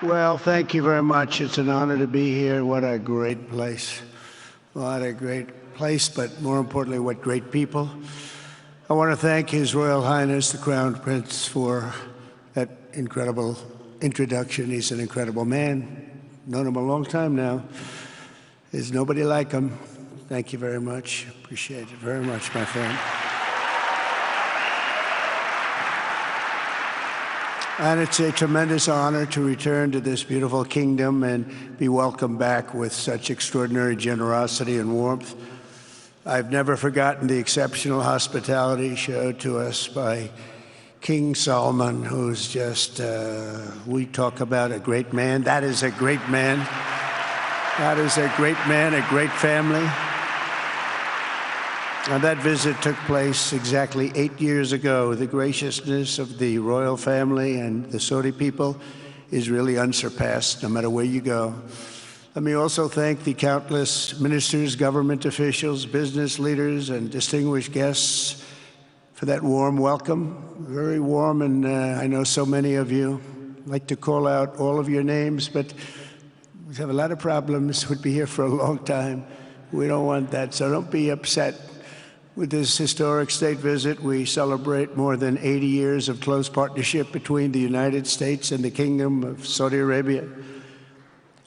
Well, thank you very much. It's an honor to be here. What a great place. What a great place, but more importantly, what great people. I want to thank His Royal Highness, the Crown Prince, for that incredible introduction. He's an incredible man. Known him a long time now. There's nobody like him. Thank you very much. Appreciate it very much, my friend. And it's a tremendous honor to return to this beautiful kingdom and be welcomed back with such extraordinary generosity and warmth. I've never forgotten the exceptional hospitality showed to us by King Solomon, who's just, we talk about a great man. That is a great man. That is a great man, a great family. And that visit took place exactly 8 years ago. The graciousness of the royal family and the Saudi people is really unsurpassed, no matter where you go. Let me also thank the countless ministers, government officials, business leaders, and distinguished guests for that warm welcome. Very warm, and I know so many of you. I'd like to call out all of your names, but we have a lot of problems. We'd be here for a long time. We don't want that, so don't be upset. With this historic state visit, we celebrate more than 80 years of close partnership between the United States and the Kingdom of Saudi Arabia.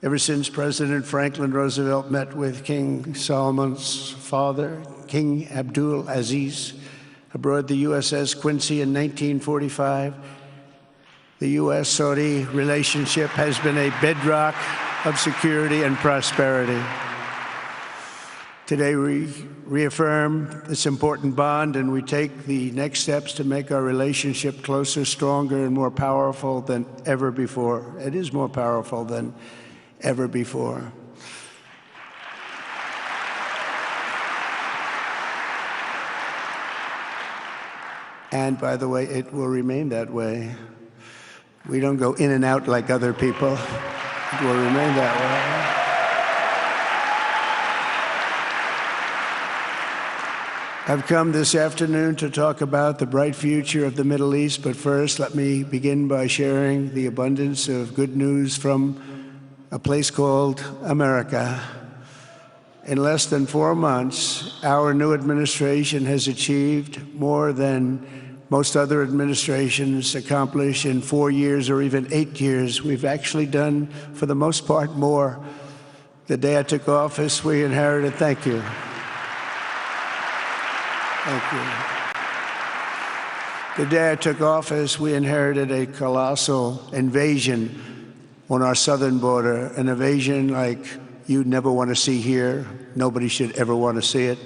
Ever since President Franklin Roosevelt met with King Solomon's father, King Abdul Aziz, aboard the USS Quincy in 1945, the U.S.-Saudi relationship has been a bedrock of security and prosperity. Today, we reaffirm this important bond, and we take the next steps to make our relationship closer, stronger, and more powerful than ever before. It is more powerful than ever before. And by the way, it will remain that way. We don't go in and out like other people. It will remain that way. I've come this afternoon to talk about the bright future of the Middle East, but first let me begin by sharing the abundance of good news from a place called America. In less than 4 months, our new administration has achieved more than most other administrations accomplish in 4 years or even 8 years. We've actually done, for the most part, more. The day I took office, we inherited, thank you. Thank you. The day I took office, we inherited a colossal invasion on our southern border, an invasion like you'd never want to see here. Nobody should ever want to see it.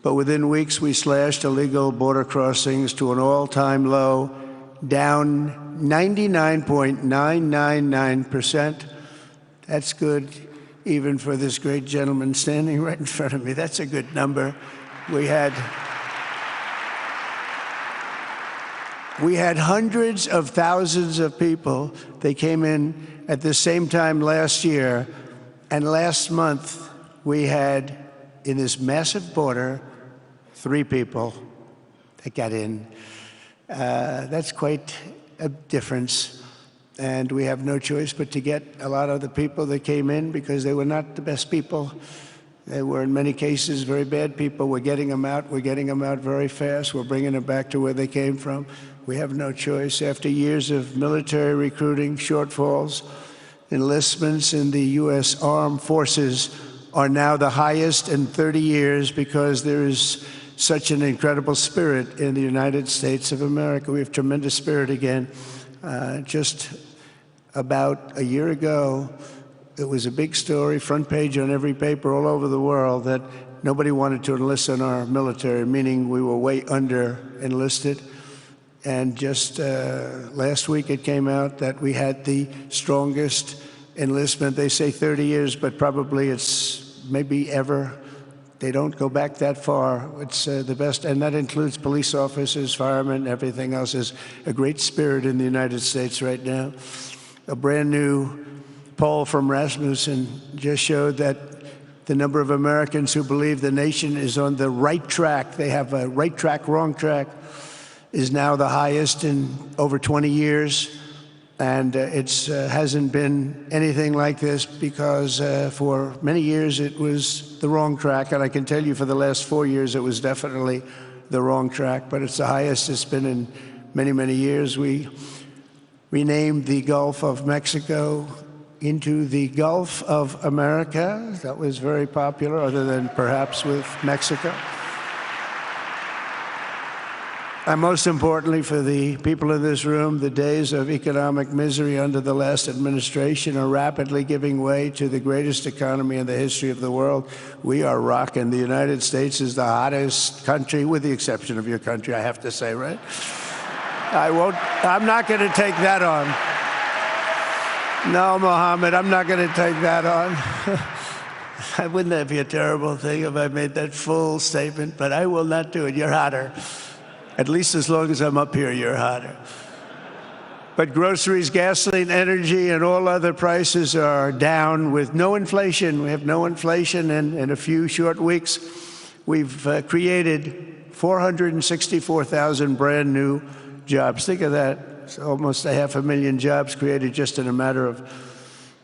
But within weeks, we slashed illegal border crossings to an all-time low, down 99.999%. That's good, even for this great gentleman standing right in front of me. That's a good number. We had hundreds of thousands of people. They came in at the same time last year. And last month, we had, in this massive border, 3 people that got in. That's quite a difference. And we have no choice but to get a lot of the people that came in because they were not the best people. They were, in many cases, very bad people. We're getting them out. We're getting them out very fast. We're bringing them back to where they came from. We have no choice. After years of military recruiting shortfalls, enlistments in the U.S. Armed Forces are now the highest in 30 years because there is such an incredible spirit in the United States of America. We have tremendous spirit again. Just about a year ago, it was a big story, front page on every paper all over the world, that nobody wanted to enlist in our military, meaning we were way under enlisted. And just last week it came out that we had the strongest enlistment. They say 30 years, but probably it's maybe ever. They don't go back that far. It's the best, and that includes police officers, firemen, everything else. There's a great spirit in the United States right now. A brand new poll from Rasmussen just showed that the number of Americans who believe the nation is on the right track, they have a right track, wrong track, is now the highest in over 20 years. And it hasn't been anything like this because for many years it was the wrong track. And I can tell you for the last 4 years it was definitely the wrong track, but it's the highest it's been in many, many years. We renamed the Gulf of Mexico into the Gulf of America. That was very popular, other than perhaps with Mexico. And most importantly for the people in this room, the days of economic misery under the last administration are rapidly giving way to the greatest economy in the history of the world. We are rocking. The United States is the hottest country, with the exception of your country, I have to say, right? I'm not going to take that on. No, Mohammed, I'm not going to take that on. Wouldn't that be a terrible thing if I made that full statement? But I will not do it. You're hotter. At least as long as I'm up here, you're hotter. But groceries, gasoline, energy, and all other prices are down with no inflation. We have no inflation, and in a few short weeks, we've created 464,000 brand new jobs. Think of that. It's almost 500,000 jobs created just in a matter of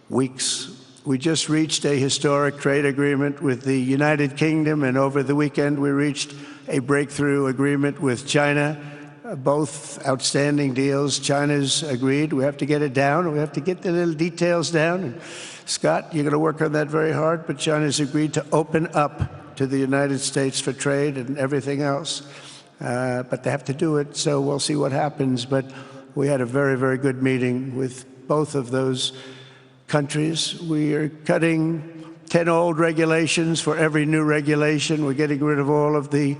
weeks. We just reached a historic trade agreement with the United Kingdom, and over the weekend we reached a breakthrough agreement with China. Both outstanding deals. China's agreed. We have to get it down. We have to get the little details down. And Scott, you're going to work on that very hard, but China's agreed to open up to the United States for trade and everything else. But they have to do it, so we'll see what happens. But we had a very, very good meeting with both of those countries. We are cutting 10 old regulations for every new regulation. We're getting rid of all of the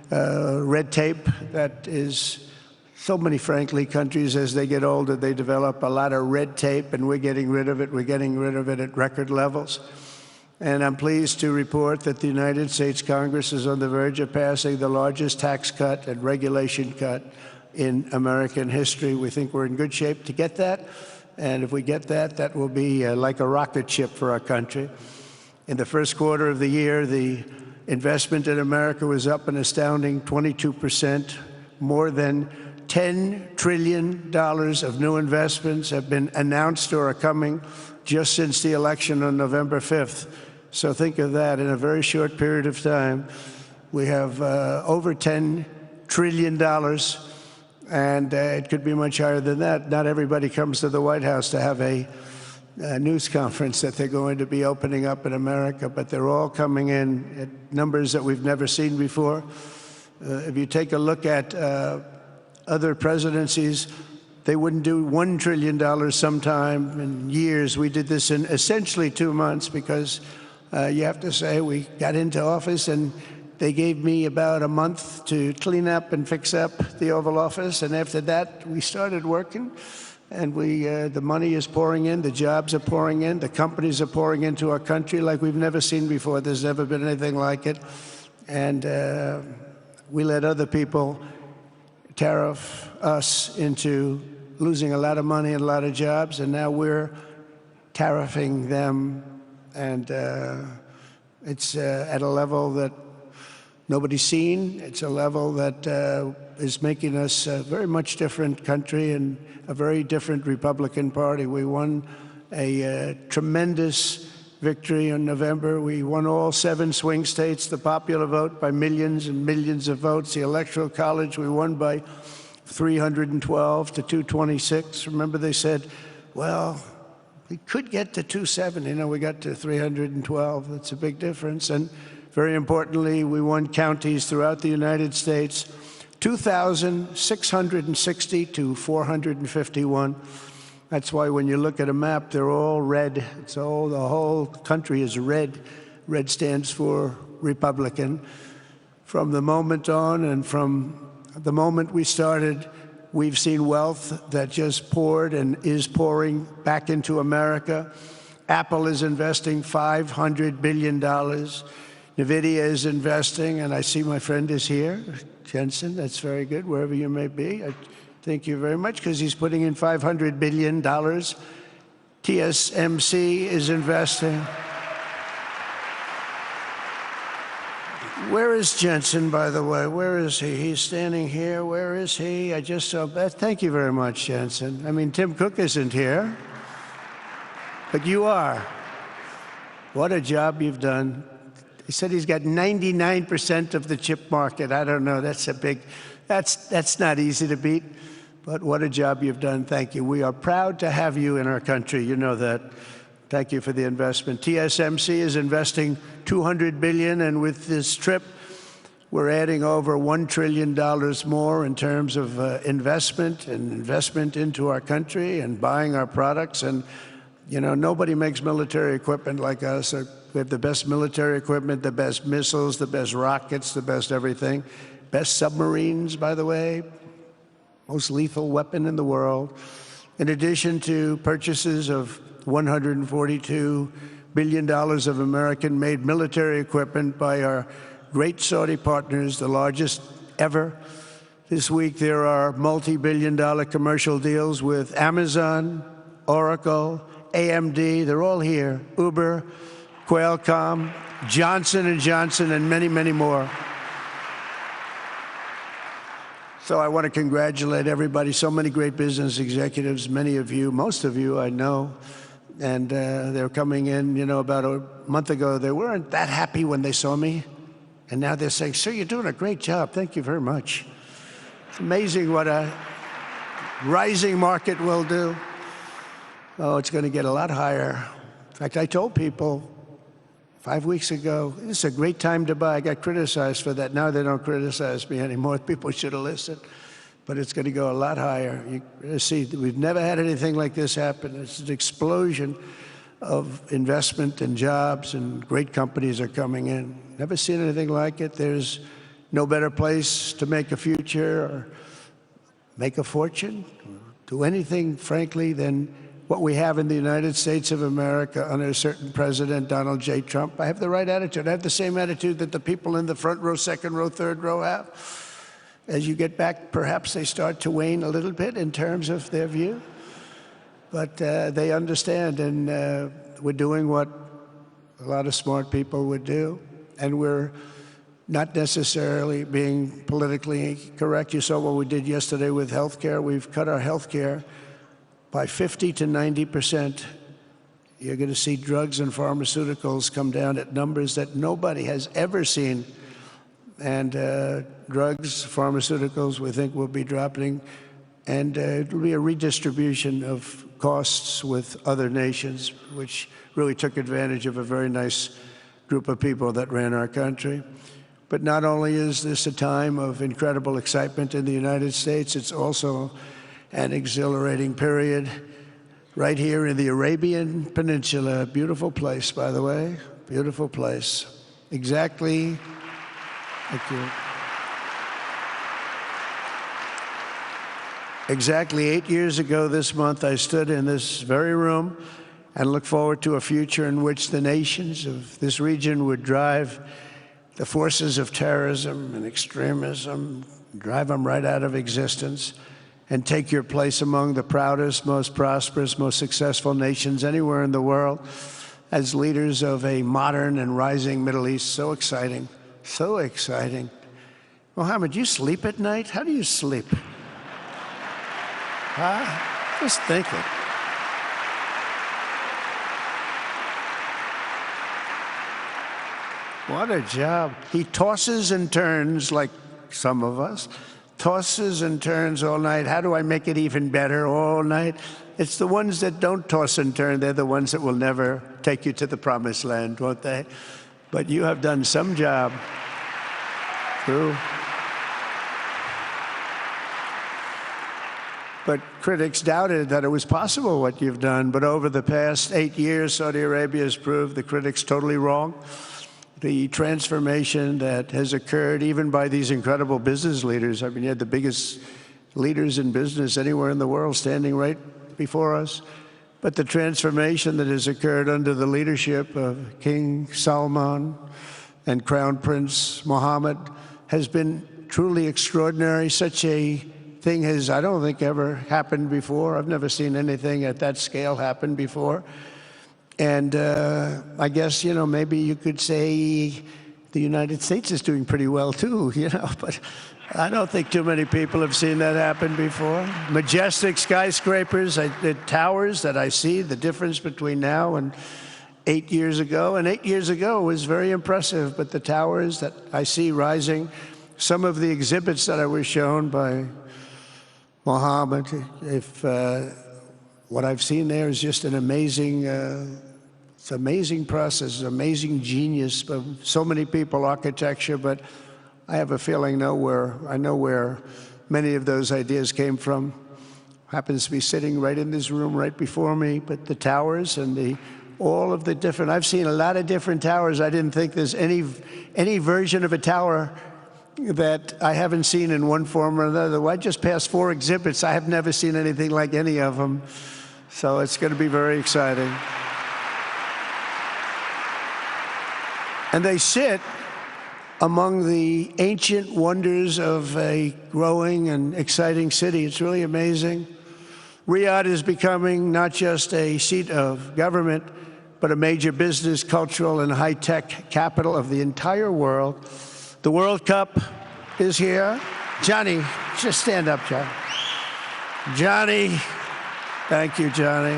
red tape that is so many, frankly, countries, as they get older, they develop a lot of red tape, and we're getting rid of it. We're getting rid of it at record levels. And I'm pleased to report that the United States Congress is on the verge of passing the largest tax cut and regulation cut in American history. We think we're in good shape to get that. And if we get that, that will be like a rocket ship for our country. In the first quarter of the year, the investment in America was up an astounding 22%. More than $10 trillion of new investments have been announced or are coming just since the election on November 5th. So think of that. In a very short period of time, we have over $10 trillion, and it could be much higher than that. Not everybody comes to the White House to have a news conference that they're going to be opening up in America, but they're all coming in at numbers that we've never seen before. If you take a look at other presidencies, they wouldn't do $1 trillion sometime in years. We did this in essentially 2 months because you have to say we got into office and they gave me about a month to clean up and fix up the Oval Office, and after that we started working. And the money is pouring in, the jobs are pouring in, the companies are pouring into our country like we've never seen before. There's never been anything like it. And we let other people tariff us into losing a lot of money and a lot of jobs, and now we're tariffing them. And it's at a level that nobody's seen. It's a level that is making us a very much different country and a very different Republican Party. We won a tremendous victory in November. We won all 7 swing states, the popular vote by millions and millions of votes. The Electoral College, we won by 312 to 226. Remember, they said, well, we could get to 270. No, we got to 312. That's a big difference. And very importantly, we won counties throughout the United States, 2,660 to 451. That's why when you look at a map, they're all red. The whole country is red. Red stands for Republican. From the moment on and from the moment we started, we've seen wealth that just poured and is pouring back into America. Apple is investing $500 billion. NVIDIA is investing, and I see my friend is here, Jensen. That's very good, wherever you may be. Thank you very much, because he's putting in $500 billion. TSMC is investing. Where is Jensen, by the way? Where is he? He's standing here. Where is he? I just saw Beth. Thank you very much, Jensen. I mean, Tim Cook isn't here, but you are. What a job you've done. He said he's got 99% of the chip market. I don't know. That's not easy to beat, but what a job you've done. Thank you. We are proud to have you in our country. You know that. Thank you for the investment. TSMC is investing $200 billion, and with this trip, we're adding over $1 trillion more in terms of investment into our country and buying our products. And, you know, nobody makes military equipment like us. We have the best military equipment, the best missiles, the best rockets, the best everything. Best submarines, by the way. Most lethal weapon in the world. In addition to purchases of $142 billion of American-made military equipment by our great Saudi partners, the largest ever. This week, there are multi-billion-dollar commercial deals with Amazon, Oracle, AMD. They're all here. Uber, Qualcomm, Johnson & Johnson, and many, many more. So I want to congratulate everybody. So many great business executives, many of you, most of you I know. And they're coming in, you know, about a month ago. They weren't that happy when they saw me. And now they're saying, sir, you're doing a great job. Thank you very much. It's amazing what a rising market will do. Oh, it's going to get a lot higher. In fact, I told people 5 weeks ago, this is a great time to buy. I got criticized for that. Now they don't criticize me anymore. People should have listened. But it's going to go a lot higher. You see, we've never had anything like this happen. It's an explosion of investment and jobs, and great companies are coming in. Never seen anything like it. There's no better place to make a future or make a fortune, or do anything, frankly, than what we have in the United States of America under a certain president, Donald J. Trump. I have the right attitude. I have the same attitude that the people in the front row, second row, third row have. As you get back, perhaps they start to wane a little bit in terms of their view. But they understand, and we're doing what a lot of smart people would do. And we're not necessarily being politically correct. You saw what we did yesterday with health care. We've cut our health care by 50 to 90%. You're going to see drugs and pharmaceuticals come down at numbers that nobody has ever seen. And drugs, pharmaceuticals, we think will be dropping. And it will be a redistribution of costs with other nations, which really took advantage of a very nice group of people that ran our country. But not only is this a time of incredible excitement in the United States, it's also an exhilarating period right here in the Arabian Peninsula. Beautiful place, by the way, beautiful place. Exactly. Thank you. Exactly 8 years ago this month, I stood in this very room and looked forward to a future in which the nations of this region would drive the forces of terrorism and extremism, drive them right out of existence, and take your place among the proudest, most prosperous, most successful nations anywhere in the world as leaders of a modern and rising Middle East. So exciting. So exciting. Mohammed, you sleep at night? How do you sleep? Huh? Just thinking. What a job. He tosses and turns like some of us. Tosses and turns all night. How do I make it even better all night? It's the ones that don't toss and turn. They're the ones that will never take you to the promised land, won't they? But you have done some job. True. But critics doubted that it was possible what you've done. But over the past 8 years, Saudi Arabia has proved the critics totally wrong. The transformation that has occurred even by these incredible business leaders. I mean, you had the biggest leaders in business anywhere in the world standing right before us. But the transformation that has occurred under the leadership of King Salman and Crown Prince Mohammed has been truly extraordinary. Such a thing has, I don't think, ever happened before. I've never seen anything at that scale happen before. And I guess, you know, maybe you could say the United States is doing pretty well too, you know, but I don't think too many people have seen that happen before. Majestic skyscrapers, the towers that I see, the difference between now and 8 years ago. And 8 years ago was very impressive, but the towers that I see rising, some of the exhibits that I was shown by Mohammed, what I've seen there is just an amazing, it's an amazing process, amazing genius of so many people, architecture, but I have a feeling I know where many of those ideas came from. Happens to be sitting right in this room right before me, but the towers and all of the different, I've seen a lot of different towers. I didn't think there's any version of a tower that I haven't seen in one form or another. I just passed 4 exhibits. I have never seen anything like any of them. So it's going to be very exciting. And they sit among the ancient wonders of a growing and exciting city. It's really amazing. Riyadh is becoming not just a seat of government, but a major business, cultural, and high-tech capital of the entire world. The World Cup is here. Johnny, just stand up, John. Johnny, thank you, Johnny.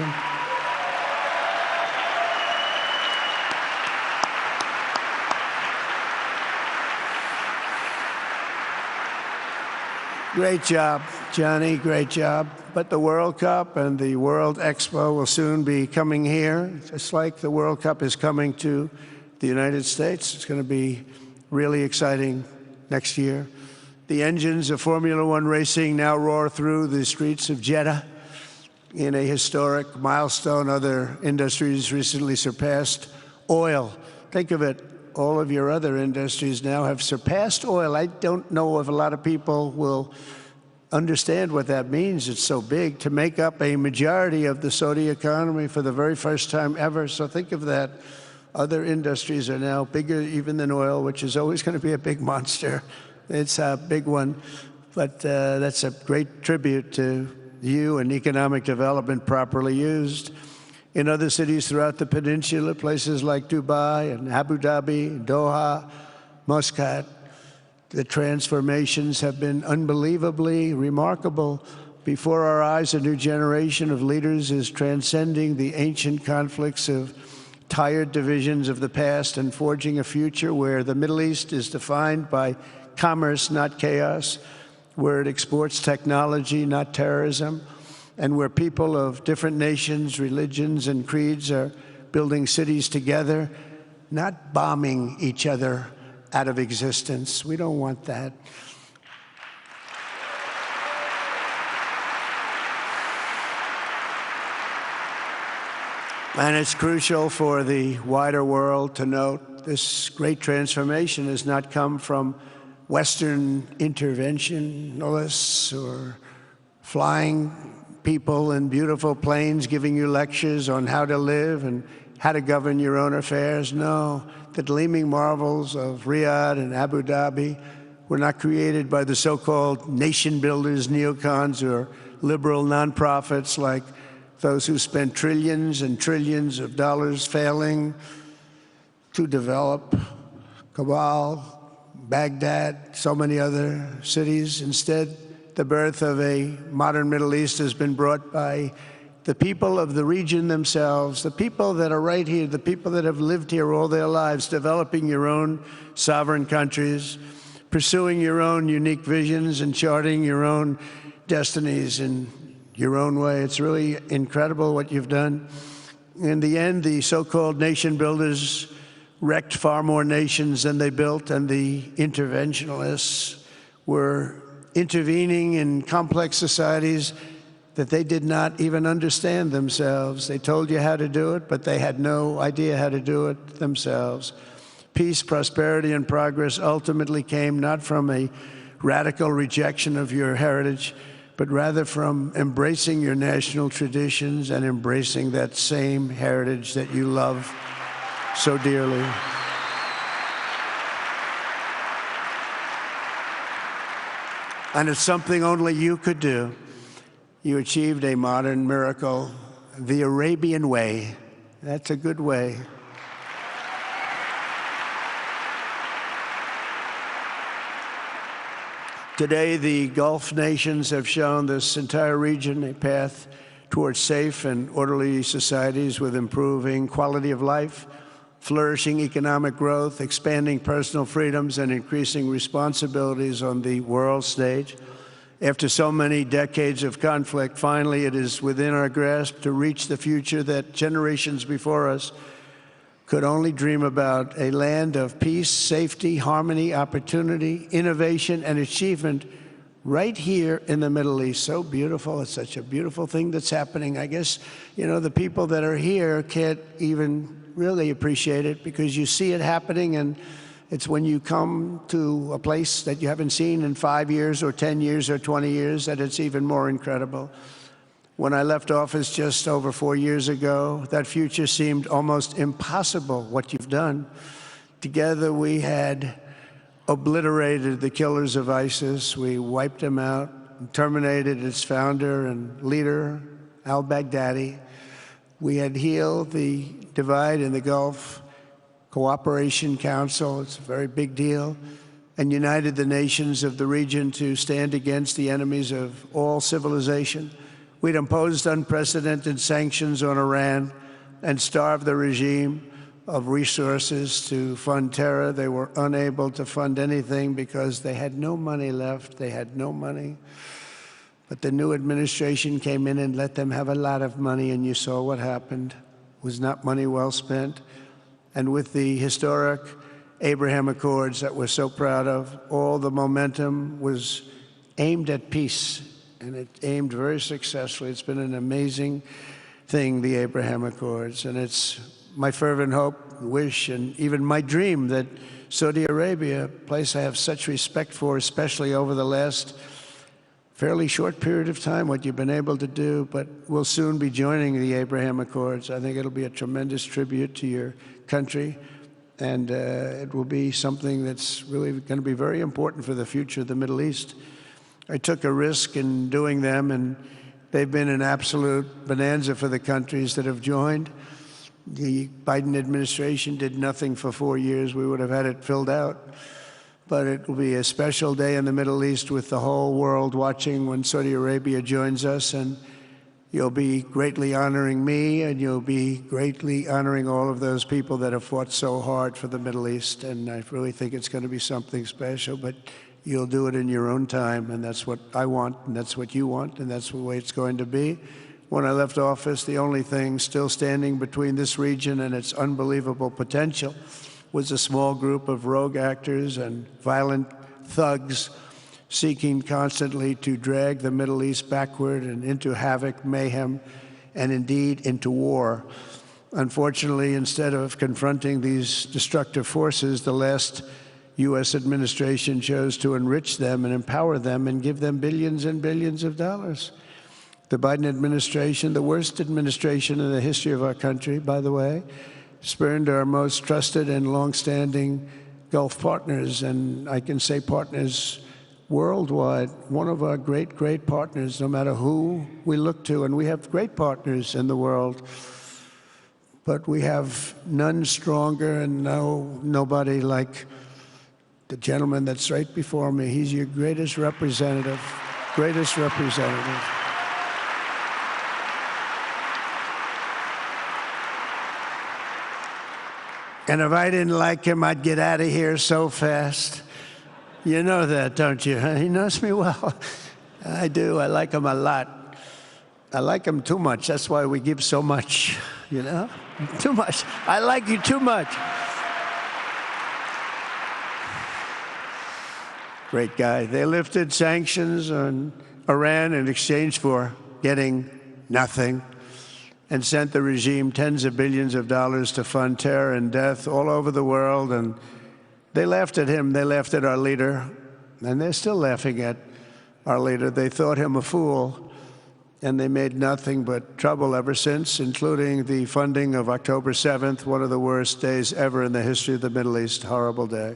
Great job, Johnny, great job. But the World Cup and the World Expo will soon be coming here, just like the World Cup is coming to the United States. It's going to be really exciting next year. The engines of Formula One racing now roar through the streets of Jeddah in a historic milestone. Other industries recently surpassed oil. Think of it. All of your other industries now have surpassed oil. I don't know if a lot of people will understand what that means. It's so big to make up a majority of the Saudi economy for the very first time ever. So think of that. Other industries are now bigger even than oil, which is always going to be a big monster. It's a big one. But that's a great tribute to you and economic development properly used. In other cities throughout the peninsula, places like Dubai and Abu Dhabi, Doha, Muscat, the transformations have been unbelievably remarkable. Before our eyes, a new generation of leaders is transcending the ancient conflicts of tired divisions of the past and forging a future where the Middle East is defined by commerce, not chaos, where it exports technology, not terrorism, and where people of different nations, religions, and creeds are building cities together, not bombing each other out of existence. We don't want that. And it's crucial for the wider world to note this great transformation has not come from Western interventionists or flying people in beautiful planes giving you lectures on how to live and how to govern your own affairs. No, the gleaming marvels of Riyadh and Abu Dhabi were not created by the so-called nation builders, neocons, or liberal nonprofits like those who spent trillions and trillions of dollars failing to develop Kabul, Baghdad, so many other cities. Instead, the birth of a modern Middle East has been brought by the people of the region themselves, the people that are right here, the people that have lived here all their lives, developing your own sovereign countries, pursuing your own unique visions and charting your own destinies in your own way. It's really incredible what you've done. In the end, the so-called nation builders wrecked far more nations than they built, and the interventionists were intervening in complex societies that they did not even understand themselves. They told you how to do it, but they had no idea how to do it themselves. Peace, prosperity, and progress ultimately came not from a radical rejection of your heritage, but rather from embracing your national traditions and embracing that same heritage that you love so dearly. And it's something only you could do. You achieved a modern miracle, the Arabian way. That's a good way. Today, the Gulf nations have shown this entire region a path towards safe and orderly societies with improving quality of life, flourishing economic growth, expanding personal freedoms, and increasing responsibilities on the world stage. After so many decades of conflict, finally it is within our grasp to reach the future that generations before us could only dream about, a land of peace, safety, harmony, opportunity, innovation, and achievement right here in the Middle East. So beautiful. It's such a beautiful thing that's happening. I guess, you know, the people that are here can't even really appreciate it because you see it happening, and it's when you come to a place that you haven't seen in 5 years or 10 years or 20 years that it's even more incredible. When I left office just over 4 years ago, that future seemed almost impossible, what you've done. Together we had obliterated the killers of ISIS. We wiped them out, terminated its founder and leader, al-Baghdadi. We had healed the divide in the Gulf Cooperation Council, it's a very big deal, and united the nations of the region to stand against the enemies of all civilization. We'd imposed unprecedented sanctions on Iran and starved the regime of resources to fund terror. They were unable to fund anything because they had no money left. They had no money. But the new administration came in and let them have a lot of money, and you saw what happened. It was not money well spent. And with the historic Abraham Accords that we're so proud of, all the momentum was aimed at peace, and it aimed very successfully. It's been an amazing thing, the Abraham Accords, and it's my fervent hope, wish, and even my dream that Saudi Arabia, a place I have such respect for, especially over the last fairly short period of time, what you've been able to do, but we'll soon be joining the Abraham Accords. I think it'll be a tremendous tribute to your country, and it will be something that's really going to be very important for the future of the Middle East. I took a risk in doing them, and they've been an absolute bonanza for the countries that have joined. The Biden administration did nothing for 4 years. We would have had it filled out. But it will be a special day in the Middle East with the whole world watching when Saudi Arabia joins us, and you'll be greatly honoring me, and you'll be greatly honoring all of those people that have fought so hard for the Middle East, and I really think it's going to be something special, but you'll do it in your own time, and that's what I want, and that's what you want, and that's the way it's going to be. When I left office, the only thing still standing between this region and its unbelievable potential was a small group of rogue actors and violent thugs seeking constantly to drag the Middle East backward and into havoc, mayhem, and indeed into war. Unfortunately, instead of confronting these destructive forces, the last U.S. administration chose to enrich them and empower them and give them billions and billions of dollars. The Biden administration, the worst administration in the history of our country, by the way, spurned our most trusted and long-standing Gulf partners, and I can say partners worldwide, one of our great, great partners, no matter who we look to, and we have great partners in the world, but we have none stronger and nobody like the gentleman that's right before me. He's your greatest representative, greatest representative. And if I didn't like him, I'd get out of here so fast. You know that, don't you? He knows me well. I do. I like him a lot. I like him too much. That's why we give so much, you know? Too much. I like you too much. Great guy. They lifted sanctions on Iran in exchange for getting nothing, and sent the regime tens of billions of dollars to fund terror and death all over the world. And they laughed at him. They laughed at our leader. And they're still laughing at our leader. They thought him a fool. And they made nothing but trouble ever since, including the funding of October 7th, one of the worst days ever in the history of the Middle East. Horrible day.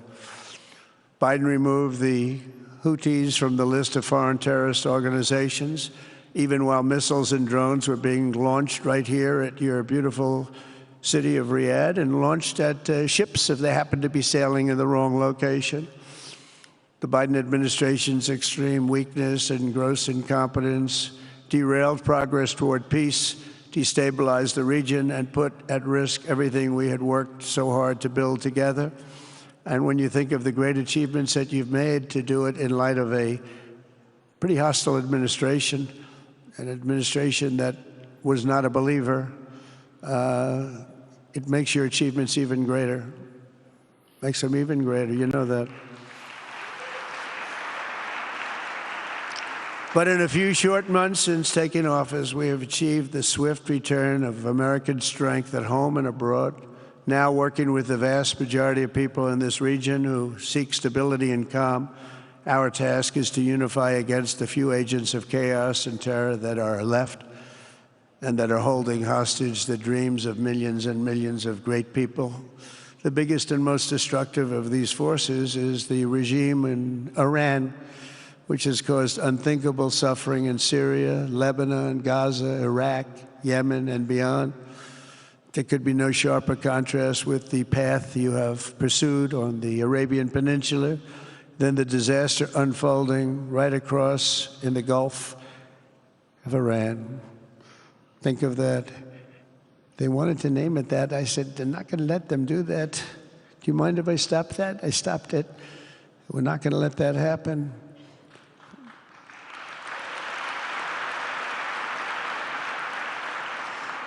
Biden removed the Houthis from the list of foreign terrorist organizations, even while missiles and drones were being launched right here at your beautiful city of Riyadh, and launched at ships if they happened to be sailing in the wrong location. The Biden administration's extreme weakness and gross incompetence derailed progress toward peace, destabilized the region, and put at risk everything we had worked so hard to build together. And when you think of the great achievements that you've made, to do it in light of a pretty hostile administration, an administration that was not a believer, it makes your achievements even greater. Makes them even greater, you know that. But in a few short months since taking office, we have achieved the swift return of American strength at home and abroad, now working with the vast majority of people in this region who seek stability and calm. Our task is to unify against the few agents of chaos and terror that are left and that are holding hostage the dreams of millions and millions of great people. The biggest and most destructive of these forces is the regime in Iran, which has caused unthinkable suffering in Syria, Lebanon, Gaza, Iraq, Yemen, and beyond. There could be no sharper contrast with the path you have pursued on the Arabian Peninsula than the disaster unfolding right across in the Gulf of Iran. Think of that. They wanted to name it that. I said, they're not going to let them do that. Do you mind if I stop that? I stopped it. We're not going to let that happen.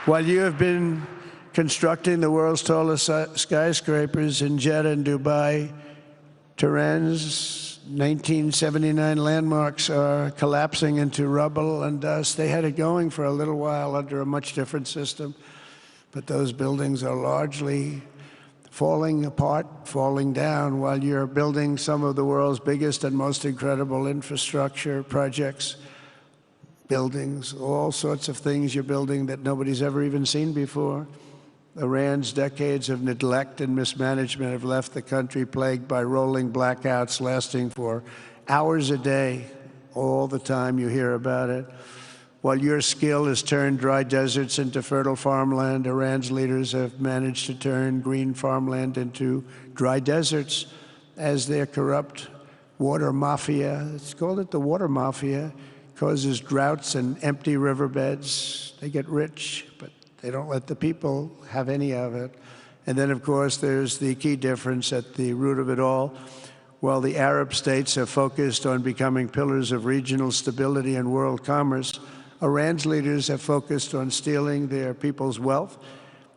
While you have been constructing the world's tallest skyscrapers in Jeddah and Dubai, Tehran's 1979 landmarks are collapsing into rubble and dust. They had it going for a little while under a much different system, but those buildings are largely falling apart, falling down, while you're building some of the world's biggest and most incredible infrastructure projects. Buildings, all sorts of things you're building that nobody's ever even seen before. Iran's decades of neglect and mismanagement have left the country plagued by rolling blackouts lasting for hours a day. All the time you hear about it. While your skill has turned dry deserts into fertile farmland, Iran's leaders have managed to turn green farmland into dry deserts as their corrupt water mafia, it's called it the water mafia, causes droughts and empty riverbeds. They get rich, but they don't let the people have any of it. And then, of course, there's the key difference at the root of it all. While the Arab states have focused on becoming pillars of regional stability and world commerce, Iran's leaders have focused on stealing their people's wealth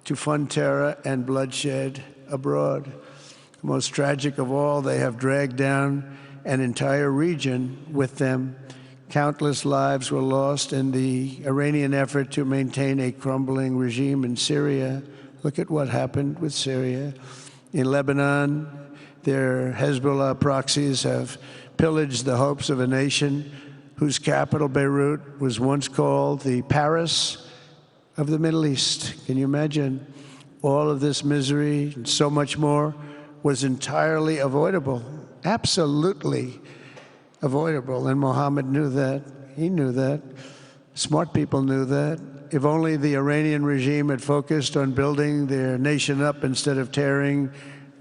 to fund terror and bloodshed abroad. Most tragic of all, they have dragged down an entire region with them. Countless lives were lost in the Iranian effort to maintain a crumbling regime in Syria. Look at what happened with Syria. In Lebanon, their Hezbollah proxies have pillaged the hopes of a nation whose capital, Beirut, was once called the Paris of the Middle East. Can you imagine? All of this misery and so much more was entirely avoidable, absolutely avoidable. And Mohammed knew that. He knew that. Smart people knew that. If only the Iranian regime had focused on building their nation up instead of tearing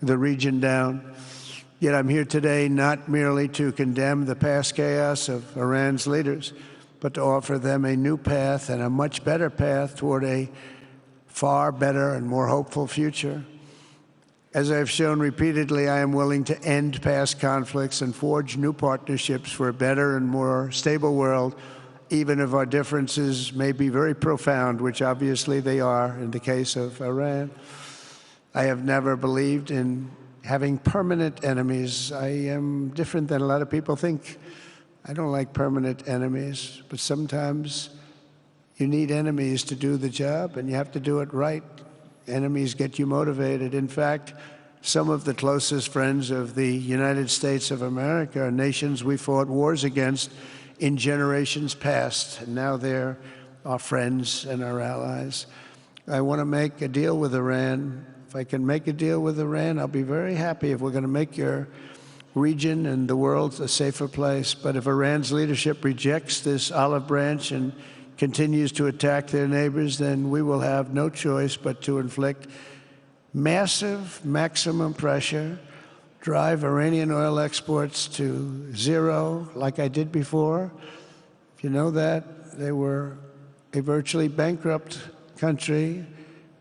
the region down. Yet I'm here today not merely to condemn the past chaos of Iran's leaders, but to offer them a new path and a much better path toward a far better and more hopeful future. As I've shown repeatedly, I am willing to end past conflicts and forge new partnerships for a better and more stable world, even if our differences may be very profound, which obviously they are in the case of Iran. I have never believed in having permanent enemies. I am different than a lot of people think. I don't like permanent enemies, but sometimes you need enemies to do the job, and you have to do it right. Enemies get you motivated. In fact, some of the closest friends of the United States of America are nations we fought wars against in generations past, and now they're our friends and our allies. I want to make a deal with Iran. If I can make a deal with Iran, I'll be very happy if we're going to make your region and the world a safer place. But if Iran's leadership rejects this olive branch and continues to attack their neighbors, then we will have no choice but to inflict massive, maximum pressure drive Iranian oil exports to zero like I did before. If you know that, they were a virtually bankrupt country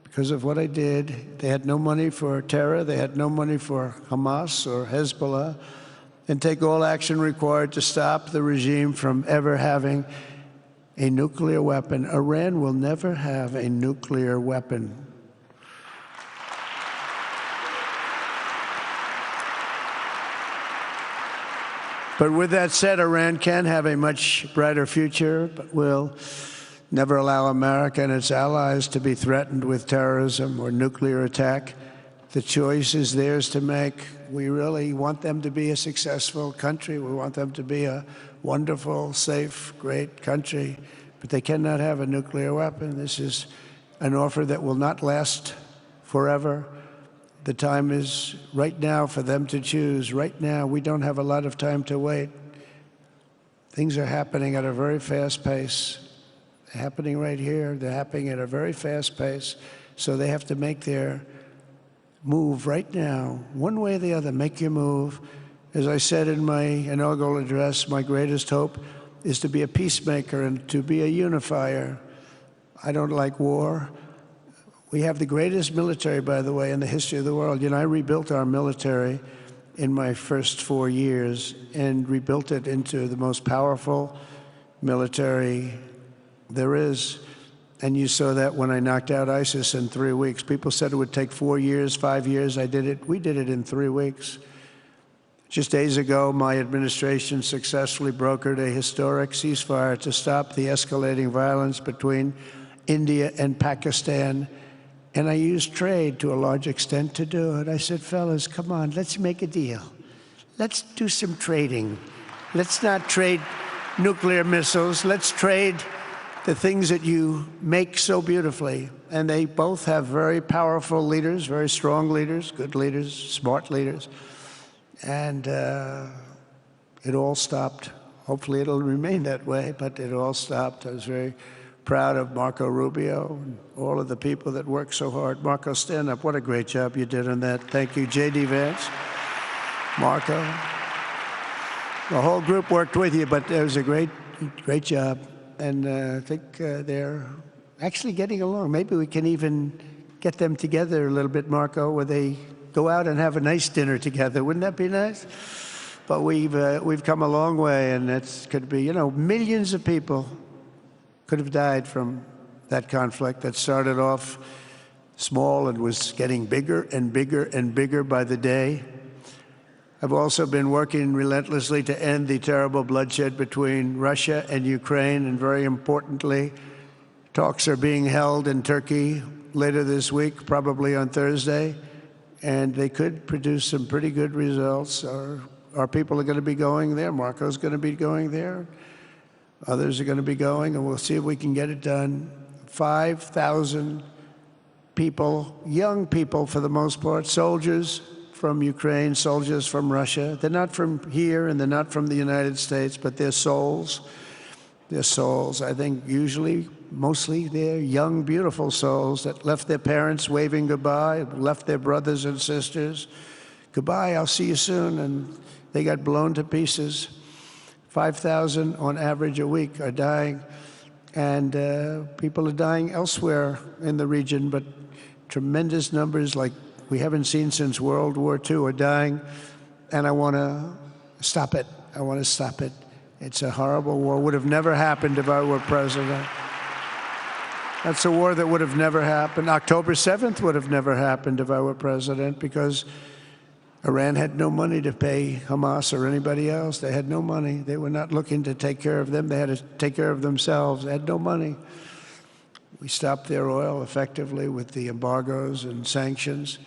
because of what I did. They had no money for terror. They had no money for Hamas or Hezbollah, and take all action required to stop the regime from ever having a nuclear weapon. Iran will never have a nuclear weapon. But with that said, Iran can have a much brighter future, but will never allow America and its allies to be threatened with terrorism or nuclear attack. The choice is theirs to make. We really want them to be a successful country. We want them to be a wonderful, safe, great country, but they cannot have a nuclear weapon. This is an offer that will not last forever. The time is right now for them to choose. Right now, we don't have a lot of time to wait. Things are happening at a very fast pace. They're happening right here. They're happening at a very fast pace. So they have to make their move right now, one way or the other. Make your move. As I said in my inaugural address, my greatest hope is to be a peacemaker and to be a unifier. I don't like war. We have the greatest military, by the way, in the history of the world. You know, I rebuilt our military in my first 4 years and rebuilt it into the most powerful military there is. And you saw that when I knocked out ISIS in 3 weeks. People said it would take 4 years, 5 years. I did it. We did it in 3 weeks. Just days ago, my administration successfully brokered a historic ceasefire to stop the escalating violence between India and Pakistan. And I used trade to a large extent to do it. I said, fellas, come on, let's make a deal. Let's do some trading. Let's not trade nuclear missiles. Let's trade the things that you make so beautifully. And they both have very powerful leaders, very strong leaders, good leaders, smart leaders. And it all stopped. Hopefully it'll remain that way, but it all stopped. I was very proud of Marco Rubio and all of the people that worked so hard. Marco, stand up. What a great job you did on that. Thank you, J.D. Vance, Marco. The whole group worked with you, but it was a great job. And I think they're actually getting along. Maybe we can even get them together a little bit, Marco, where they go out and have a nice dinner together. Wouldn't that be nice? But we've come a long way, and it could be, you know, millions of people could have died from that conflict that started off small and was getting bigger and bigger and bigger by the day. I've also been working relentlessly to end the terrible bloodshed between Russia and Ukraine, and very importantly, talks are being held in Turkey later this week, probably on Thursday, and they could produce some pretty good results. Our people are going to be going there. Marco's going to be going there. Others are going to be going, and we'll see if we can get it done. 5,000 people, young people for the most part, soldiers from Ukraine, soldiers from Russia. They're not from here and they're not from the United States, but they're souls. They're souls. I think usually, mostly, they're young, beautiful souls that left their parents waving goodbye, left their brothers and sisters. Goodbye, I'll see you soon. And they got blown to pieces. 5,000 on average a week are dying. And people are dying elsewhere in the region, but tremendous numbers like we haven't seen since World War II are dying, and I want to stop it. I want to stop it. It's a horrible war. Would have never happened if I were president. That's a war that would have never happened. October 7th would have never happened if I were president, because Iran had no money to pay Hamas or anybody else. They had no money. They were not looking to take care of them. They had to take care of themselves. They had no money. We stopped their oil effectively with the embargoes and sanctions.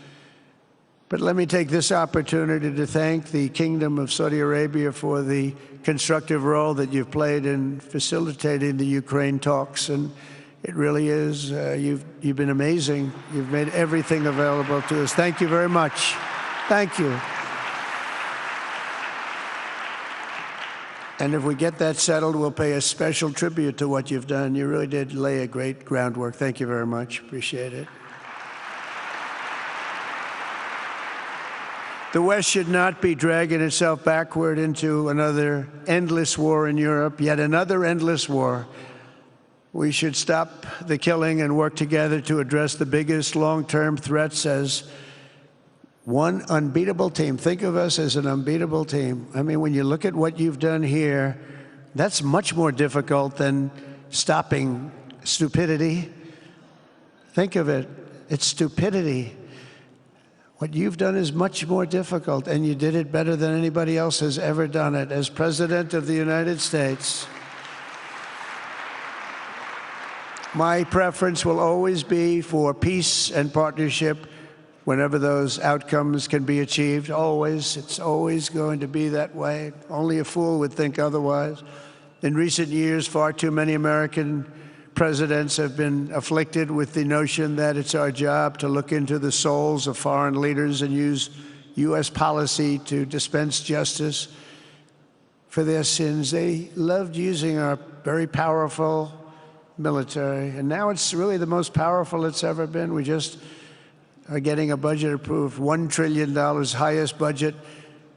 But let me take this opportunity to thank the Kingdom of Saudi Arabia for the constructive role that you've played in facilitating the Ukraine talks. And it really is, you've been amazing. You've made everything available to us. Thank you very much. Thank you. And if we get that settled, we'll pay a special tribute to what you've done. You really did lay a great groundwork. Thank you very much. Appreciate it. The West should not be dragging itself backward into another endless war in Europe, yet another endless war. We should stop the killing and work together to address the biggest long-term threats as one unbeatable team. Think of us as an unbeatable team. I mean, when you look at what you've done here, that's much more difficult than stopping stupidity. Think of it. It's stupidity. What you've done is much more difficult, and you did it better than anybody else has ever done it. As President of the United States, my preference will always be for peace and partnership whenever those outcomes can be achieved. Always. It's always going to be that way. Only a fool would think otherwise. In recent years, far too many American presidents have been afflicted with the notion that it's our job to look into the souls of foreign leaders and use U.S. policy to dispense justice for their sins. They loved using our very powerful military, and now it's really the most powerful it's ever been. We just are getting a budget approved, $1 trillion, highest budget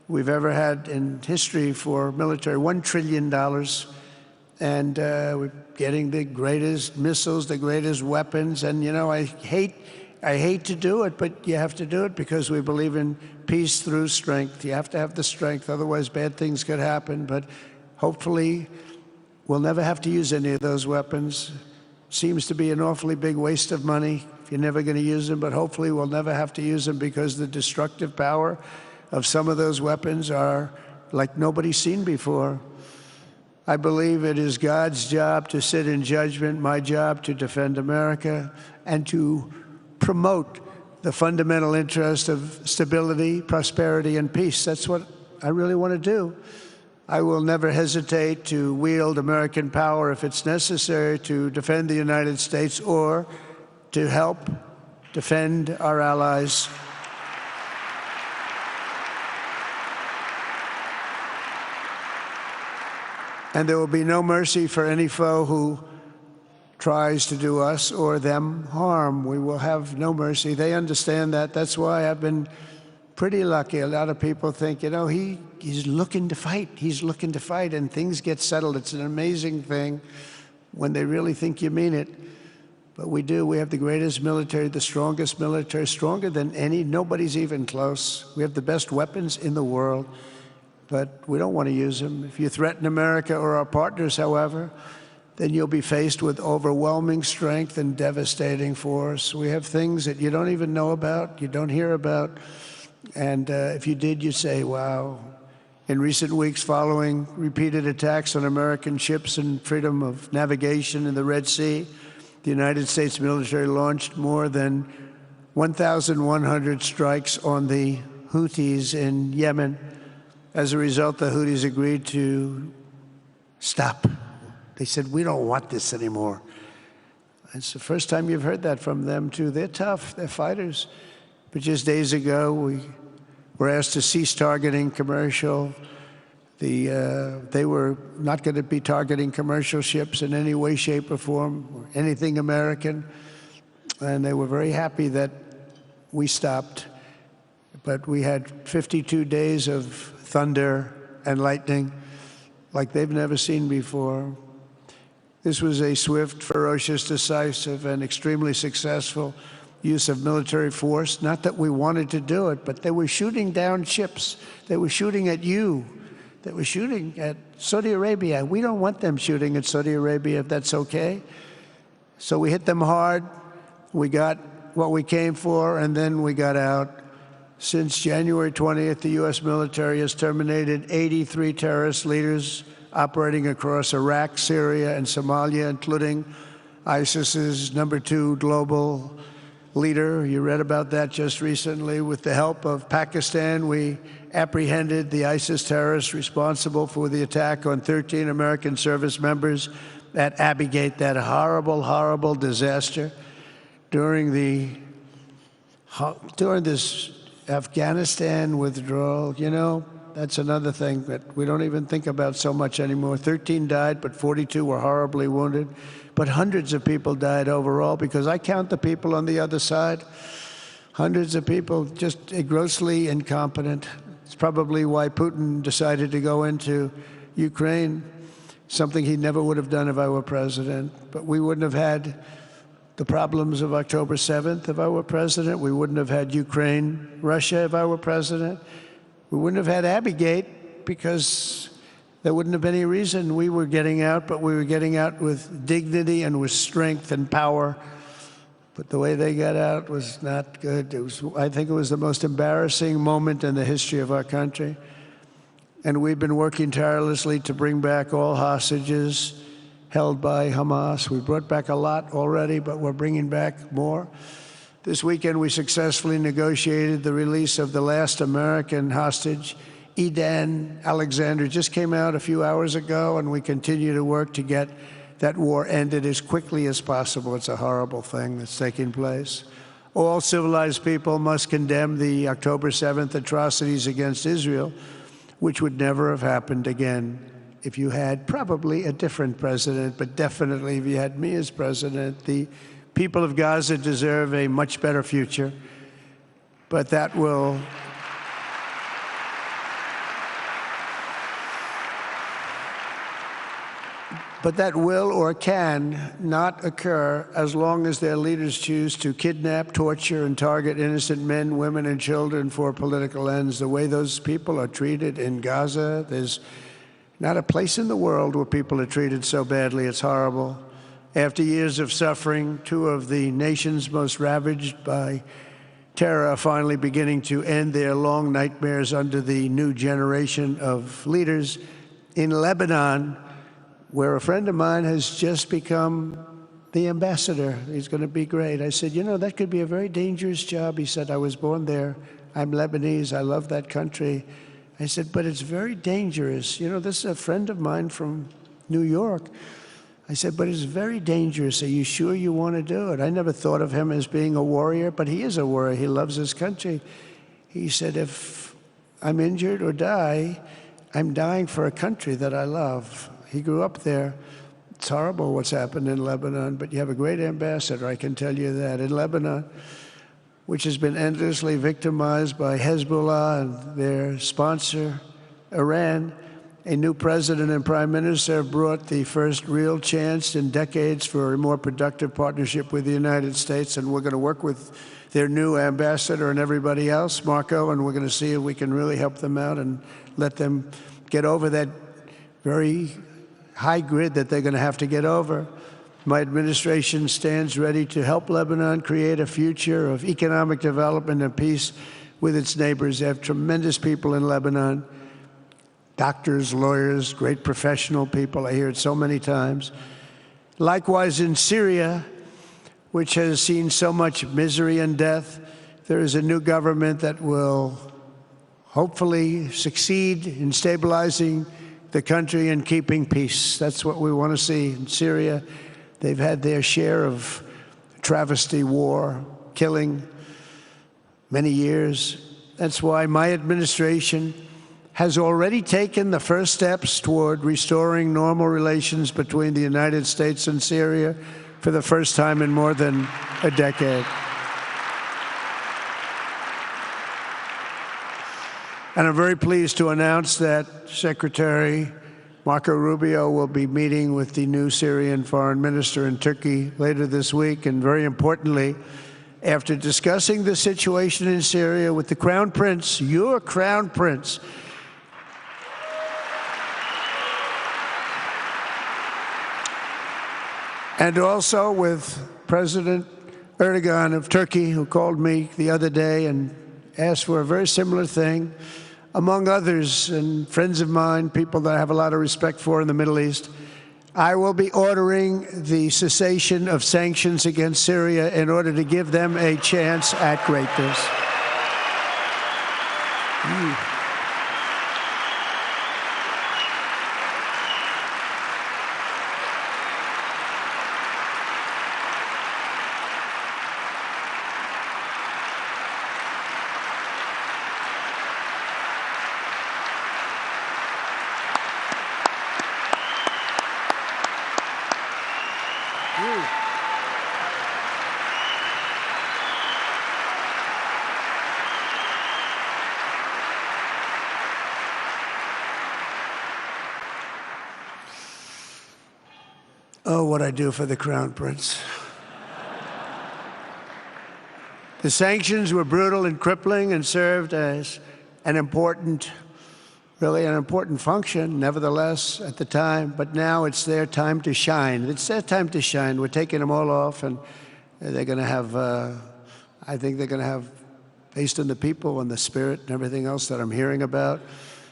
we've ever had in history for military, $1 trillion. And we're getting the greatest missiles, the greatest weapons. And, you know, I hate to do it, but you have to do it because we believe in peace through strength. You have to have the strength, otherwise bad things could happen. But hopefully we'll never have to use any of those weapons. Seems to be an awfully big waste of money if you're never going to use them, but hopefully we'll never have to use them because the destructive power of some of those weapons are like nobody's seen before. I believe it is God's job to sit in judgment, my job to defend America, and to promote the fundamental interest of stability, prosperity, and peace. That's what I really want to do. I will never hesitate to wield American power if it's necessary to defend the United States or to help defend our allies. And there will be no mercy for any foe who tries to do us or them harm. We will have no mercy. They understand that. That's why I've been pretty lucky. A lot of people think, you know, he's looking to fight. He's looking to fight, and things get settled. It's an amazing thing when they really think you mean it. But we do. We have the greatest military, the strongest military, stronger than any. Nobody's even close. We have the best weapons in the world, but we don't want to use them. If you threaten America or our partners, however, then you'll be faced with overwhelming strength and devastating force. We have things that you don't even know about, you don't hear about, and if you did, you'd say, wow. In recent weeks, following repeated attacks on American ships and freedom of navigation in the Red Sea, the United States military launched more than 1,100 strikes on the Houthis in Yemen. As a result, the Houthis agreed to stop. They said, we don't want this anymore. It's the first time you've heard that from them, too. They're tough. They're fighters. But just days ago, we were asked to cease targeting commercial. They were not going to be targeting commercial ships in any way, shape, or form, or anything American. And they were very happy that we stopped. But we had 52 days of thunder and lightning like they've never seen before. This was a swift, ferocious, decisive, and extremely successful use of military force. Not that we wanted to do it, but they were shooting down ships. They were shooting at you. They were shooting at Saudi Arabia. We don't want them shooting at Saudi Arabia, if that's okay. So we hit them hard. We got what we came for, and then we got out. Since January 20th, the U.S. military has terminated 83 terrorist leaders operating across Iraq, Syria, and Somalia, including ISIS's #2 global leader. You read about that just recently. With the help of Pakistan, we apprehended the ISIS terrorists responsible for the attack on 13 American service members at Abbey Gate, that horrible, horrible disaster. During this Afghanistan withdrawal, you know, that's another thing that we don't even think about so much anymore. 13 died, but 42 were horribly wounded. But hundreds of people died overall, because I count the people on the other side. Hundreds of people just grossly incompetent. It's probably why Putin decided to go into Ukraine, something he never would have done if I were president. But we wouldn't have had the problems of October 7th if I were president. We wouldn't have had Ukraine, Russia if I were president. We wouldn't have had Abbey-gate because there wouldn't have been any reason we were getting out, but we were getting out with dignity and with strength and power. But the way they got out was not good. I think it was the most embarrassing moment in the history of our country. And we've been working tirelessly to bring back all hostages held by Hamas. We brought back a lot already, but we're bringing back more. This weekend, we successfully negotiated the release of the last American hostage, Edan Alexander. Just came out a few hours ago, and we continue to work to get that war ended as quickly as possible. It's a horrible thing that's taking place. All civilized people must condemn the October 7th atrocities against Israel, which would never have happened again if you had probably a different president, but definitely if you had me as president. The people of Gaza deserve a much better future, but that will or can not occur as long as their leaders choose to kidnap, torture, and target innocent men, women, and children for political ends. The way those people are treated in Gaza, there's not a place in the world where people are treated so badly. It's horrible. After years of suffering, two of the nations most ravaged by terror are finally beginning to end their long nightmares under the new generation of leaders. In Lebanon, where a friend of mine has just become the ambassador. He's going to be great. I said, you know, that could be a very dangerous job. He said, I was born there. I'm Lebanese. I love that country. I said, but it's very dangerous. You know, this is a friend of mine from New York. I said, but it's very dangerous. Are you sure you want to do it? I never thought of him as being a warrior, but he is a warrior. He loves his country. He said, if I'm injured or die, I'm dying for a country that I love. He grew up there. It's horrible what's happened in Lebanon, but you have a great ambassador, I can tell you that. In Lebanon, which has been endlessly victimized by Hezbollah and their sponsor, Iran, a new president and prime minister brought the first real chance in decades for a more productive partnership with the United States, and we're going to work with their new ambassador and everybody else, Marco, and we're going to see if we can really help them out and let them get over that very high grid that they're going to have to get over. My administration stands ready to help Lebanon create a future of economic development and peace with its neighbors. They have tremendous people in Lebanon, doctors, lawyers, great professional people. I hear it so many times. Likewise, in Syria, which has seen so much misery and death, there is a new government that will hopefully succeed in stabilizing the country and keeping peace. That's what we want to see in Syria. They've had their share of travesty, war, killing, many years. That's why my administration has already taken the first steps toward restoring normal relations between the United States and Syria for the first time in more than a decade. And I'm very pleased to announce that Secretary Marco Rubio will be meeting with the new Syrian foreign minister in Turkey later this week. And very importantly, after discussing the situation in Syria with the Crown Prince, your Crown Prince, and also with President Erdogan of Turkey, who called me the other day and asked for a very similar thing, among others, and friends of mine, people that I have a lot of respect for in the Middle East, I will be ordering the cessation of sanctions against Syria in order to give them a chance at greatness. Oh, what I do for the Crown Prince. The sanctions were brutal and crippling and served as an important function, nevertheless, at the time. But now it's their time to shine. It's their time to shine. We're taking them all off, and they're going to have, I think they're going to have, based on the people and the spirit and everything else that I'm hearing about.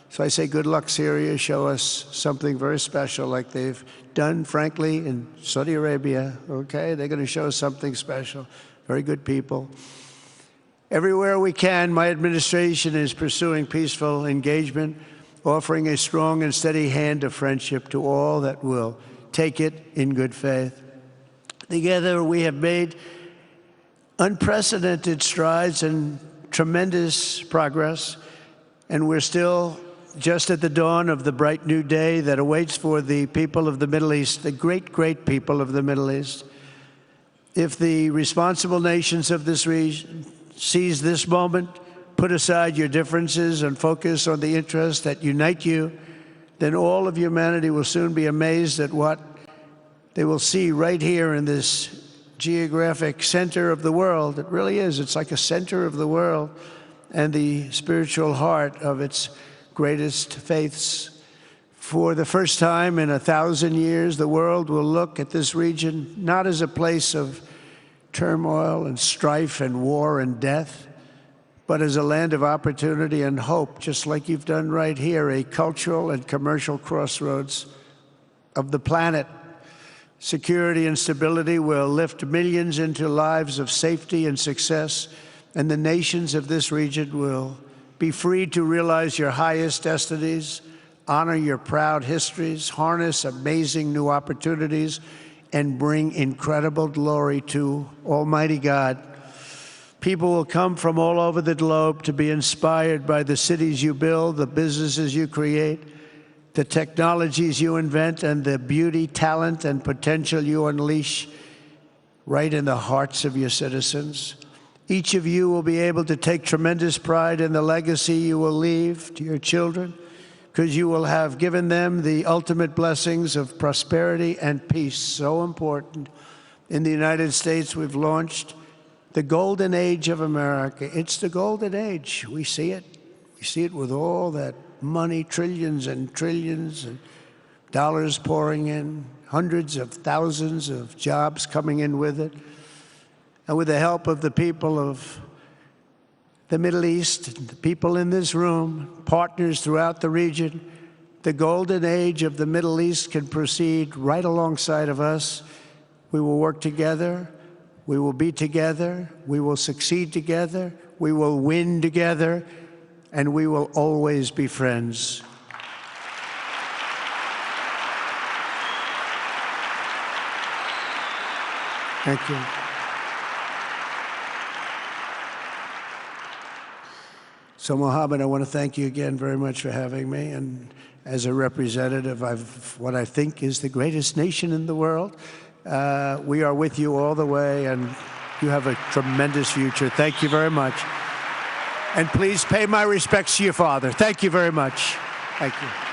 So I say good luck, Syria. Show us something very special like they've done, frankly, in Saudi Arabia, okay? They're going to show us something special. Very good people. Everywhere we can, my administration is pursuing peaceful engagement, offering a strong and steady hand of friendship to all that will take it in good faith. Together, we have made unprecedented strides and tremendous progress, and we're still just at the dawn of the bright new day that awaits for the people of the Middle East, the great, great people of the Middle East. If the responsible nations of this region seize this moment, put aside your differences and focus on the interests that unite you, then all of humanity will soon be amazed at what they will see right here in this geographic center of the world. It really is. It's like a center of the world and the spiritual heart of its greatest faiths. For the first time in 1,000 years, the world will look at this region not as a place of turmoil and strife and war and death, but as a land of opportunity and hope, just like you've done right here, a cultural and commercial crossroads of the planet. Security and stability will lift millions into lives of safety and success, and the nations of this region will be free to realize your highest destinies, honor your proud histories, harness amazing new opportunities, and bring incredible glory to Almighty God. People will come from all over the globe to be inspired by the cities you build, the businesses you create, the technologies you invent, and the beauty, talent, and potential you unleash right in the hearts of your citizens. Each of you will be able to take tremendous pride in the legacy you will leave to your children, because you will have given them the ultimate blessings of prosperity and peace. So important. In the United States, we've launched the golden age of America. It's the golden age. We see it. We see it with all that money, trillions and trillions of dollars pouring in, hundreds of thousands of jobs coming in with it. And with the help of the people of the Middle East, the people in this room, partners throughout the region, the golden age of the Middle East can proceed right alongside of us. We will work together. We will be together. We will succeed together. We will win together. And we will always be friends. Thank you. So, Mohammed, I want to thank you again very much for having me. And as a representative of what I think is the greatest nation in the world, we are with you all the way, and you have a tremendous future. Thank you very much. And please pay my respects to your father. Thank you very much. Thank you.